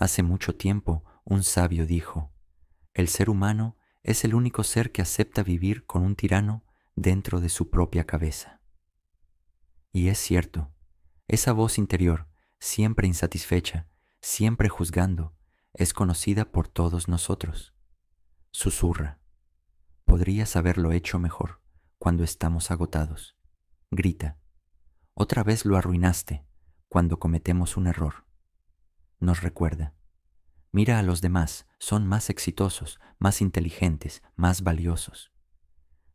Hace mucho tiempo, un sabio dijo, el ser humano es el único ser que acepta vivir con un tirano dentro de su propia cabeza. Y es cierto, esa voz interior, siempre insatisfecha, siempre juzgando, es conocida por todos nosotros. Susurra, podrías haberlo hecho mejor cuando estamos agotados. Grita, otra vez lo arruinaste cuando cometemos un error. Nos recuerda, mira a los demás, son más exitosos, más inteligentes, más valiosos.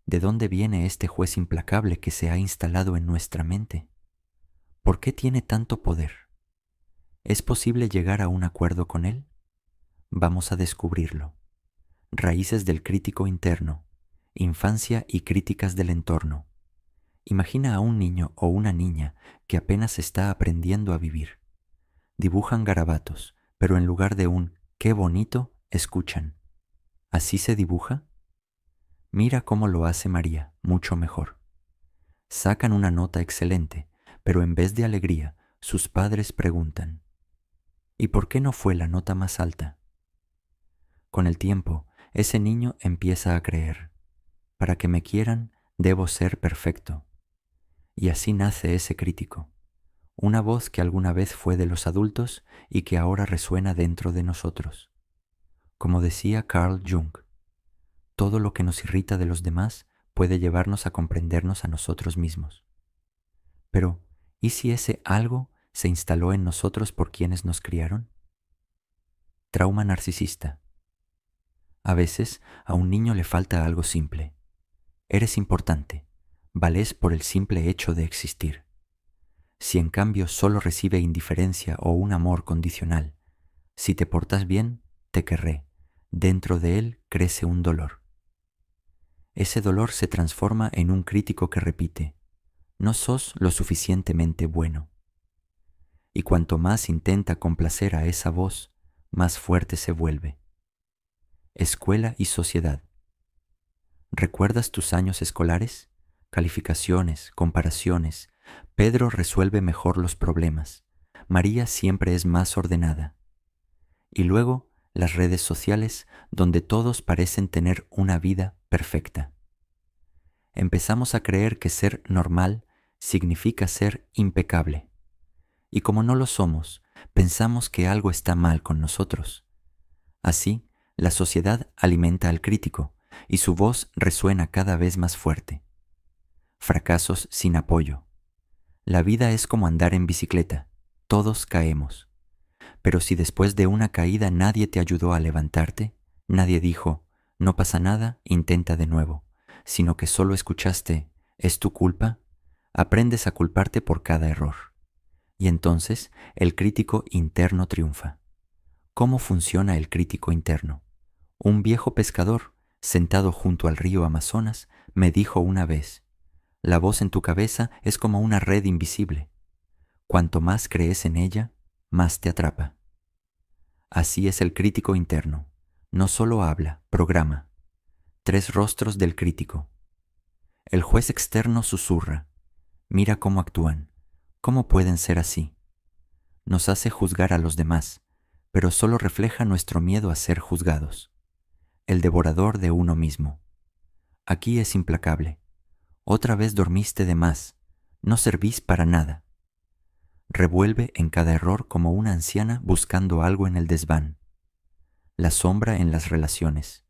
¿De dónde viene este juez implacable que se ha instalado en nuestra mente? ¿Por qué tiene tanto poder? ¿Es posible llegar a un acuerdo con él? Vamos a descubrirlo. Raíces del crítico interno, infancia y críticas del entorno. Imagina a un niño o una niña que apenas está aprendiendo a vivir. Dibujan garabatos, pero en lugar de un «qué bonito», escuchan. ¿Así se dibuja? Mira cómo lo hace María, mucho mejor. Sacan una nota excelente, pero en vez de alegría, sus padres preguntan, ¿y por qué no fue la nota más alta? Con el tiempo, ese niño empieza a creer, para que me quieran, debo ser perfecto. Y así nace ese crítico, una voz que alguna vez fue de los adultos y que ahora resuena dentro de nosotros. Como decía Carl Jung, todo lo que nos irrita de los demás puede llevarnos a comprendernos a nosotros mismos. Pero, ¿y si ese algo se instaló en nosotros por quienes nos criaron? Trauma narcisista. A veces a un niño le falta algo simple. Eres importante, vales por el simple hecho de existir. Si en cambio solo recibe indiferencia o un amor condicional, si te portas bien, te querré. Dentro de él crece un dolor. Ese dolor se transforma en un crítico que repite, no sos lo suficientemente bueno. Y cuanto más intenta complacer a esa voz, más fuerte se vuelve. Escuela y sociedad. ¿Recuerdas tus años escolares? Calificaciones, comparaciones. Pedro resuelve mejor los problemas. María siempre es más ordenada. Y luego las redes sociales donde todos parecen tener una vida perfecta. Empezamos a creer que ser normal significa ser impecable. Y como no lo somos, pensamos que algo está mal con nosotros. Así, la sociedad alimenta al crítico y su voz resuena cada vez más fuerte. Fracasos sin apoyo. La vida es como andar en bicicleta, todos caemos. Pero si después de una caída nadie te ayudó a levantarte, nadie dijo, no pasa nada, intenta de nuevo, sino que solo escuchaste, ¿es tu culpa?, aprendes a culparte por cada error. Y entonces el crítico interno triunfa. ¿Cómo funciona el crítico interno? Un viejo pescador, sentado junto al río Amazonas, me dijo una vez, la voz en tu cabeza es como una red invisible. Cuanto más crees en ella, más te atrapa. Así es el crítico interno. No solo habla, programa. 3 rostros del crítico. El juez externo susurra. Mira cómo actúan. ¿Cómo pueden ser así? Nos hace juzgar a los demás, pero solo refleja nuestro miedo a ser juzgados. El devorador de uno mismo. Aquí es implacable. Otra vez dormiste de más. No servís para nada. Revuelve en cada error como una anciana buscando algo en el desván. La sombra en las relaciones.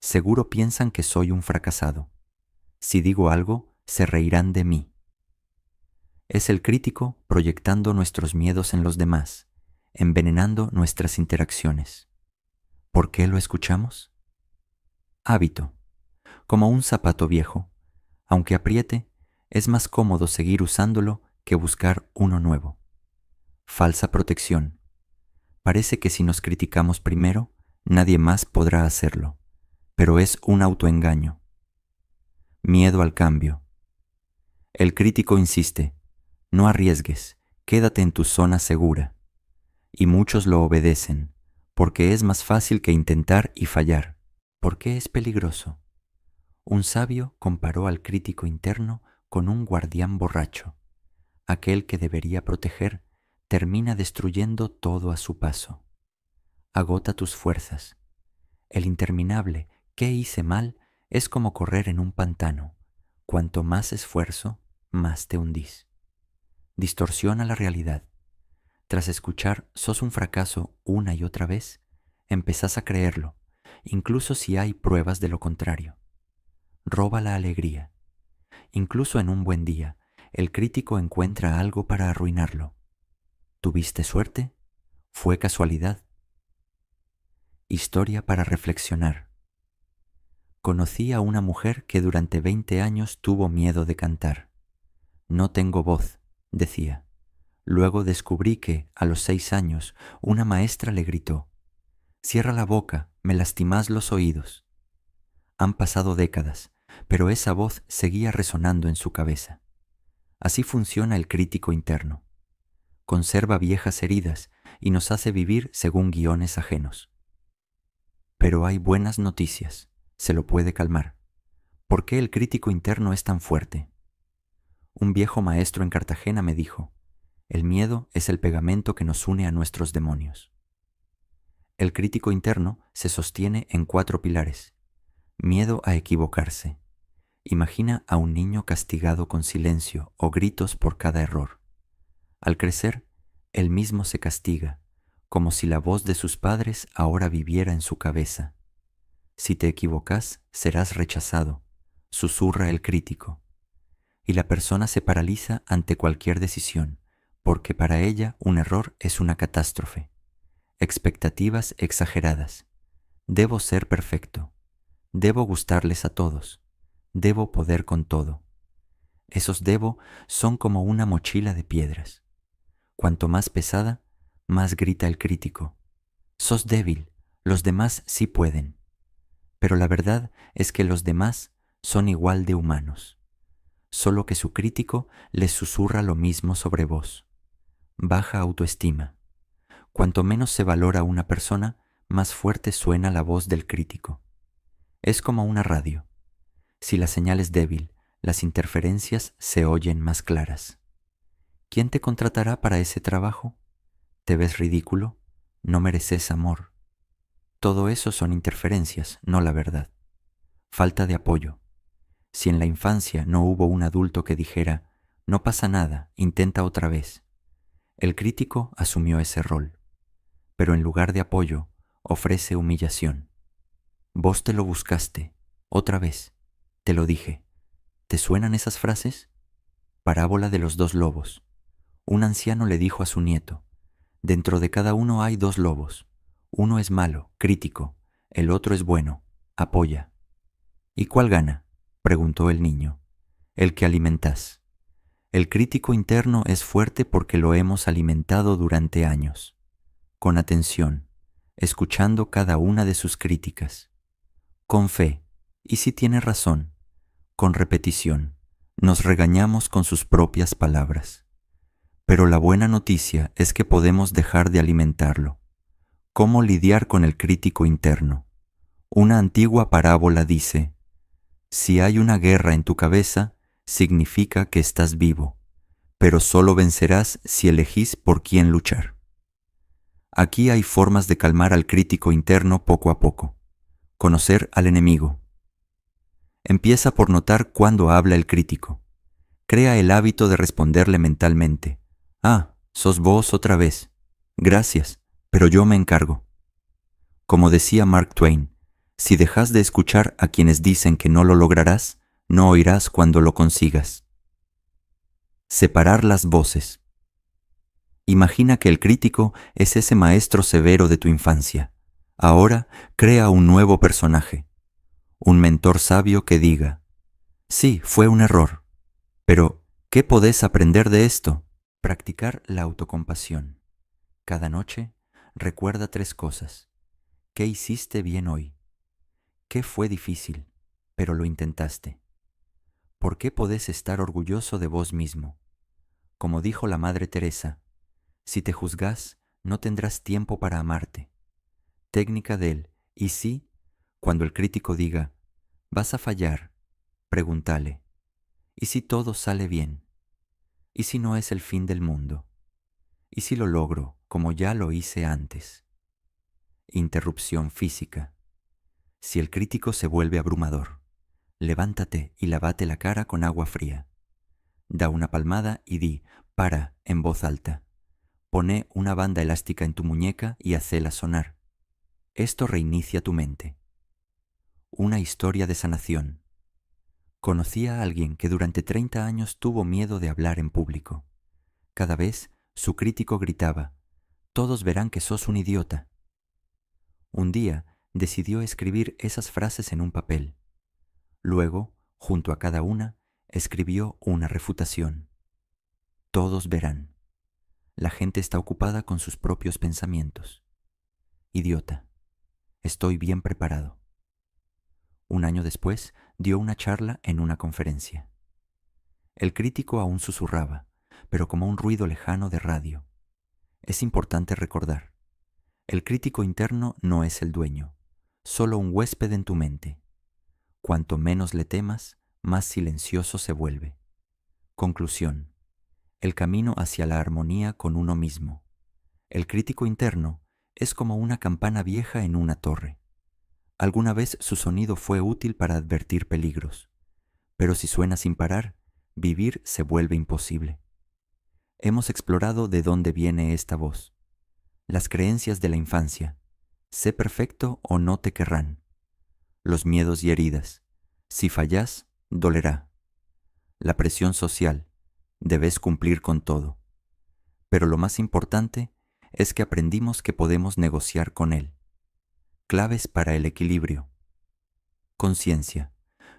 Seguro piensan que soy un fracasado. Si digo algo, se reirán de mí. Es el crítico proyectando nuestros miedos en los demás, envenenando nuestras interacciones. ¿Por qué lo escuchamos? Hábito. Como un zapato viejo. Aunque apriete, es más cómodo seguir usándolo que buscar uno nuevo. Falsa protección. Parece que si nos criticamos primero, nadie más podrá hacerlo, pero es un autoengaño. Miedo al cambio. El crítico insiste, no arriesgues, quédate en tu zona segura. Y muchos lo obedecen, porque es más fácil que intentar y fallar. ¿Por qué es peligroso? Un sabio comparó al crítico interno con un guardián borracho. Aquel que debería proteger termina destruyendo todo a su paso. agota tus fuerzas. El interminable ¿qué hice mal? Es como correr en un pantano. Cuanto más esfuerzo, más te hundís. Distorsiona la realidad. Tras escuchar sos un fracaso una y otra vez, empezás a creerlo, incluso si hay pruebas de lo contrario. Roba la alegría. Incluso en un buen día, el crítico encuentra algo para arruinarlo. ¿Tuviste suerte? ¿Fue casualidad? Historia para reflexionar. Conocí a una mujer que durante 20 años tuvo miedo de cantar. No tengo voz, decía. Luego descubrí que, a los 6 años, una maestra le gritó: «Cierra la boca, me lastimás los oídos». Han pasado décadas, pero esa voz seguía resonando en su cabeza. Así funciona el crítico interno. Conserva viejas heridas y nos hace vivir según guiones ajenos. Pero hay buenas noticias, se lo puede calmar. ¿Por qué el crítico interno es tan fuerte? Un viejo maestro en Cartagena me dijo: el miedo es el pegamento que nos une a nuestros demonios. El crítico interno se sostiene en 4 pilares. Miedo a equivocarse. Imagina a un niño castigado con silencio o gritos por cada error. Al crecer, él mismo se castiga, como si la voz de sus padres ahora viviera en su cabeza. Si te equivocas, serás rechazado, susurra el crítico. Y la persona se paraliza ante cualquier decisión, porque para ella un error es una catástrofe. Expectativas exageradas. Debo ser perfecto. Debo gustarles a todos. Debo poder con todo. Esos debo son como una mochila de piedras. Cuanto más pesada, más grita el crítico: sos débil, los demás sí pueden. Pero la verdad es que los demás son igual de humanos, solo que su crítico les susurra lo mismo sobre vos. Baja autoestima. Cuanto menos se valora una persona, más fuerte suena la voz del crítico. Es como una radio. Si la señal es débil, las interferencias se oyen más claras. ¿Quién te contratará para ese trabajo? ¿Te ves ridículo? ¿No mereces amor? Todo eso son interferencias, no la verdad. Falta de apoyo. Si en la infancia no hubo un adulto que dijera: no pasa nada, intenta otra vez, el crítico asumió ese rol. Pero en lugar de apoyo, ofrece humillación. Vos te lo buscaste, otra vez, te lo dije. ¿Te suenan esas frases? Parábola de los 2 lobos. Un anciano le dijo a su nieto: dentro de cada uno hay 2 lobos. Uno es malo, crítico, el otro es bueno, apoya. ¿Y cuál gana?, preguntó el niño. El que alimentás. El crítico interno es fuerte porque lo hemos alimentado durante años, con atención, escuchando cada una de sus críticas. Con fe, y si tiene razón, con repetición, nos regañamos con sus propias palabras. Pero la buena noticia es que podemos dejar de alimentarlo. ¿Cómo lidiar con el crítico interno? Una antigua parábola dice: si hay una guerra en tu cabeza, significa que estás vivo, pero solo vencerás si elegís por quién luchar. Aquí hay formas de calmar al crítico interno poco a poco. Conocer al enemigo. Empieza por notar cuándo habla el crítico. Crea el hábito de responderle mentalmente: ah, sos vos otra vez. Gracias, pero yo me encargo. Como decía Mark Twain, si dejas de escuchar a quienes dicen que no lo lograrás, no oirás cuando lo consigas. Separar las voces. Imagina que el crítico es ese maestro severo de tu infancia. Ahora crea un nuevo personaje. Un mentor sabio que diga: sí, fue un error, pero ¿qué podés aprender de esto? Practicar la autocompasión. Cada noche, recuerda 3 cosas. ¿Qué hiciste bien hoy? ¿Qué fue difícil, pero lo intentaste? ¿Por qué podés estar orgulloso de vos mismo? Como dijo la Madre Teresa: si te juzgás, no tendrás tiempo para amarte. Técnica del ¿y si? Cuando el crítico diga: vas a fallar, pregúntale: ¿y si todo sale bien? ¿Y si no es el fin del mundo? ¿Y si lo logro como ya lo hice antes? Interrupción física. Si el crítico se vuelve abrumador, levántate y lávate la cara con agua fría. Da una palmada y di, para, en voz alta. Pone una banda elástica en tu muñeca y hacela sonar. Esto reinicia tu mente. Una historia de sanación. Conocí a alguien que durante 30 años tuvo miedo de hablar en público. Cada vez su crítico gritaba, todos verán que sos un idiota. Un día decidió escribir esas frases en un papel. Luego, junto a cada una, escribió una refutación. Todos verán. La gente está ocupada con sus propios pensamientos. Idiota. Estoy bien preparado. Un año después, dio una charla en una conferencia. El crítico aún susurraba, pero como un ruido lejano de radio. Es importante recordar, el crítico interno no es el dueño, solo un huésped en tu mente. Cuanto menos le temas, más silencioso se vuelve. Conclusión. El camino hacia la armonía con uno mismo. El crítico interno es como una campana vieja en una torre. Alguna vez su sonido fue útil para advertir peligros, pero si suena sin parar, vivir se vuelve imposible. Hemos explorado de dónde viene esta voz. Las creencias de la infancia. Sé perfecto o no te querrán. Los miedos y heridas. Si fallas, dolerá. La presión social. Debes cumplir con todo. Pero lo más importante es que aprendimos que podemos negociar con él. Claves para el equilibrio. Conciencia.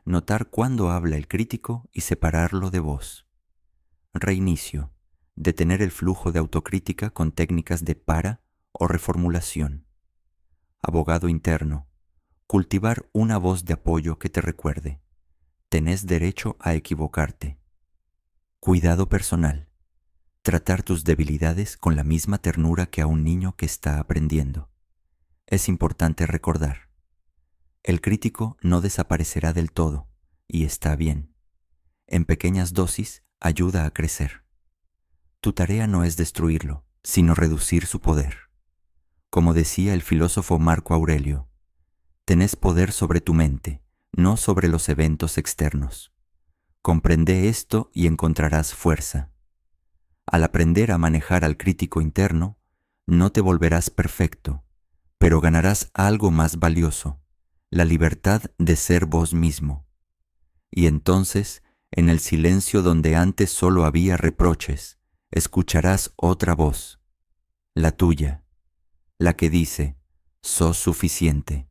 Notar cuándo habla el crítico y separarlo de vos. Reinicio. Detener el flujo de autocrítica con técnicas de para o reformulación. Abogado interno. Cultivar una voz de apoyo que te recuerde. Tenés derecho a equivocarte. Cuidado personal. Tratar tus debilidades con la misma ternura que a un niño que está aprendiendo. Es importante recordar. El crítico no desaparecerá del todo, y está bien. En pequeñas dosis ayuda a crecer. Tu tarea no es destruirlo, sino reducir su poder. Como decía el filósofo Marco Aurelio, tenés poder sobre tu mente, no sobre los eventos externos. Comprende esto y encontrarás fuerza. Al aprender a manejar al crítico interno, no te volverás perfecto, pero ganarás algo más valioso, la libertad de ser vos mismo. Y entonces, en el silencio donde antes solo había reproches, escucharás otra voz, la tuya, la que dice, sos suficiente.